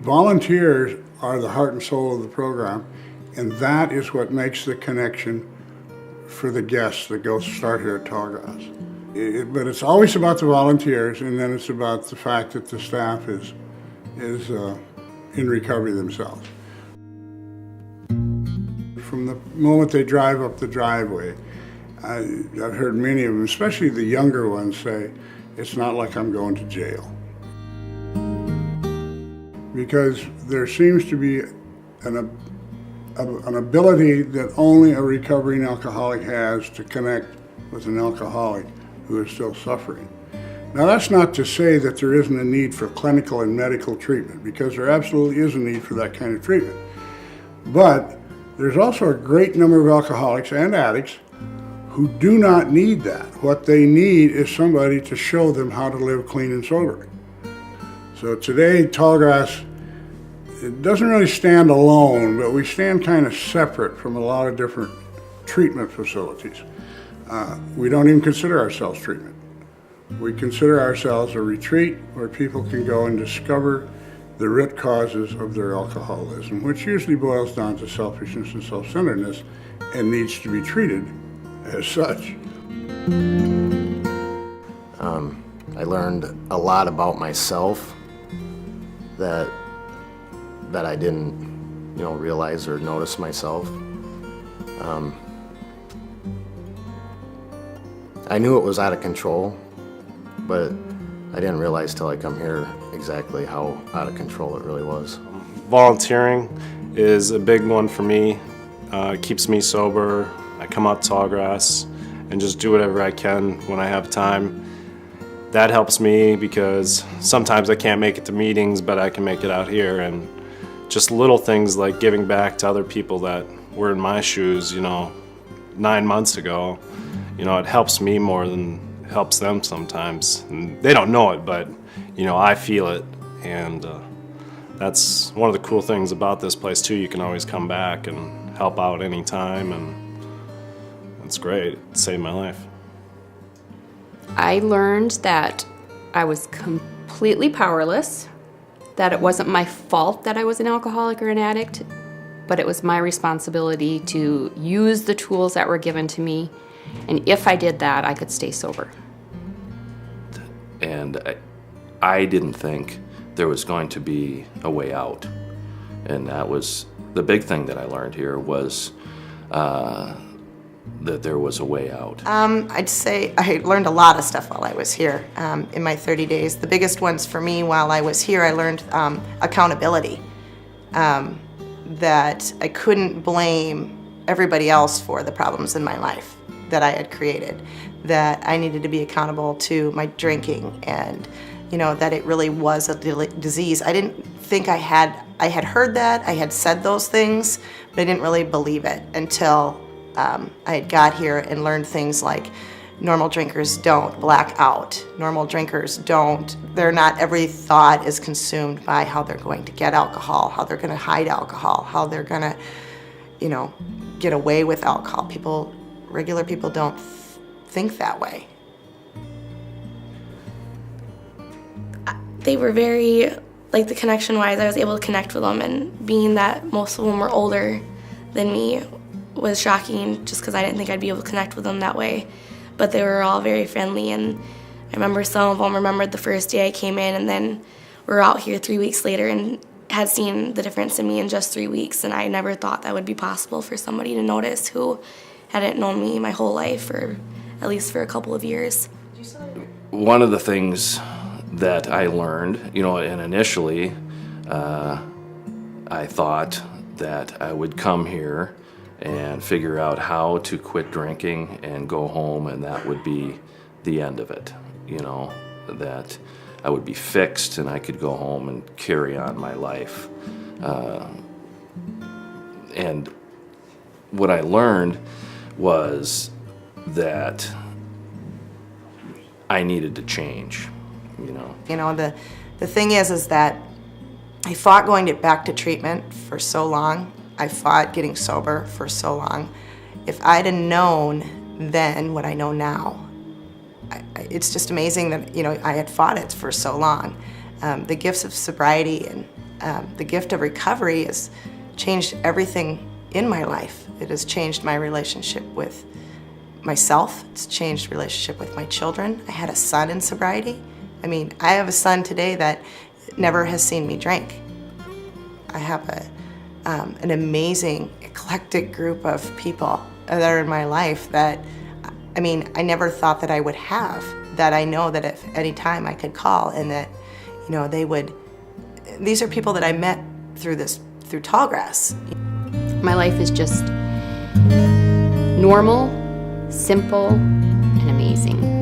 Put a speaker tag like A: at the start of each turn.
A: Volunteers are the heart and soul of the program, and that is what makes the connection for the guests that go start here at Tallgrass. But it's always about the volunteers, and then it's about the fact that the staff is in recovery themselves. From the moment they drive up the driveway, I've heard many of them, especially the younger ones, say, "It's not like I'm going to jail." Because there seems to be an ability that only a recovering alcoholic has to connect with an alcoholic who is still suffering. Now, that's not to say that there isn't a need for clinical and medical treatment, because there absolutely is a need for that kind of treatment. But there's also a great number of alcoholics and addicts who do not need that. What they need is somebody to show them how to live clean and sober. So today, Tallgrass, it doesn't really stand alone, but we stand kind of separate from a lot of different treatment facilities. We don't even consider ourselves treatment. We consider ourselves a retreat where people can go and discover the root causes of their alcoholism, which usually boils down to selfishness and self-centeredness and needs to be treated as such.
B: I learned a lot about myself that I didn't, realize or notice myself. I knew it was out of control, but I didn't realize till I come here exactly how out of control it really was.
C: Volunteering is a big one for me. It keeps me sober. I come out to Tallgrass and just do whatever I can when I have time. That helps me because sometimes I can't make it to meetings, but I can make it out here. And just little things like giving back to other people that were in my shoes, 9 months ago. It helps me more than it helps them sometimes. And they don't know it, but, I feel it. And that's one of the cool things about this place, too. You can always come back and help out anytime, and it's great. It saved my life.
D: I learned that I was completely powerless, that it wasn't my fault that I was an alcoholic or an addict, but it was my responsibility to use the tools that were given to me, and if I did that, I could stay sober.
E: And I didn't think there was going to be a way out, and that was the big thing that I learned here was that there was a way out.
F: I'd say I learned a lot of stuff while I was here in my 30 days. The biggest ones for me while I was here, I learned accountability, that I couldn't blame everybody else for the problems in my life that I had created, that I needed to be accountable to my drinking, and that it really was a disease. I didn't think I had heard that, I had said those things, but I didn't really believe it until I had got here and learned things like normal drinkers don't black out. Normal drinkers they're not every thought is consumed by how they're going to get alcohol, how they're going to hide alcohol, how they're going to, get away with alcohol. Regular people don't think that way.
G: They were very, the connection-wise, I was able to connect with them, and being that most of them were older than me was shocking just because I didn't think I'd be able to connect with them that way. But they were all very friendly, and I remember some of them remembered the first day I came in, and then we were out here 3 weeks later and had seen the difference in me in just 3 weeks, and I never thought that would be possible for somebody to notice who hadn't known me my whole life, or at least for a couple of years.
E: One of the things that I learned, and initially I thought that I would come here and figure out how to quit drinking and go home, and that would be the end of it, that I would be fixed and I could go home and carry on my life. And what I learned was that I needed to change,
F: The thing is that I fought going back to treatment for so long. I fought getting sober for so long. If I'd have known then what I know now, it's just amazing that I had fought it for so long. The gifts of sobriety and the gift of recovery has changed everything in my life. It has changed my relationship with myself. It's changed relationship with my children. I had a son in sobriety. I mean, I have a son today that never has seen me drink. I have an amazing, eclectic group of people that are in my life that, I mean, I never thought that I would have, that I know that if any time I could call and that, you know, they would, these are people that I met through Tallgrass.
D: My life is just normal, simple, and amazing.